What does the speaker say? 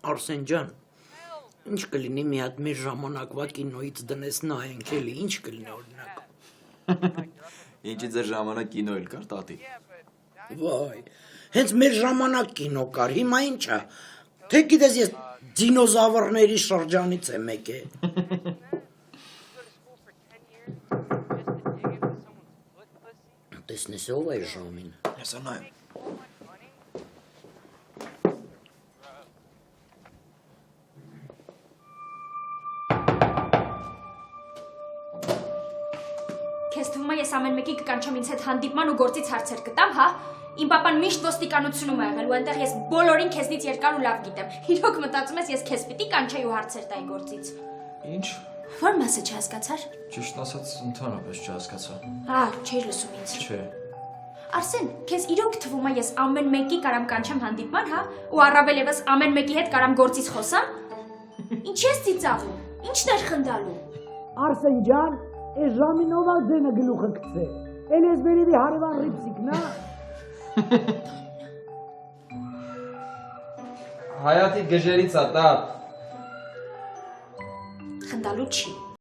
Արսեն ջան, ինչ կլինի մի հատ մեր ժամանակվա կինոից դնես նայենք էլի, ինչ կլինի օրինակ։ Ինչի ձեր ժամանակ կինո էլ կար, տատի։ Վայ, հենց մեր ժամանակ կինո կար, հիմա ինչա։ Թե գիտես ես դինոզավրների շրջանից եմ եկել։ Տեսնես ով է ժամին։ Հեսա նայեմ։ Քեզ թվում է ես ամեն մեկի կկանչեմ ինձ հետ հանդիպման ու գործից հարցեր կտամ, հա? Իմ պապան միշտ ոստիկանությունում է եղել ու այնտեղ ես բոլորին քեզնից երկար ու լավ գիտեմ։ Իրոք մտածում ես ես քեզ պիտի կանչեի ու հարցեր տայի գործից։ Ինչ։ Ո՞ր մասը չհասկացար։ Ճիշտ ասած, ընդհանրապես չհասկացա։ Հա, չէի լսում ինձ։ Չէ։ Արսեն, քեզ իրոք թվում է ես ամեն մեկի կարամ կանչեմ հանդիպման, հա? Ու առավել եւս ամեն մեկի հետ կարամ գործից խոսամ։ Ինչ ես ծիծաղում։ Ինչն էր խնդալու։ Արսեն ջան, այս ժամին ով է ձենը գլուխը գցե։ Էլ ես վերևի հարևան ռիփսիկն է։ Հայատի գժերից է, տատ։ Խնդալու չի։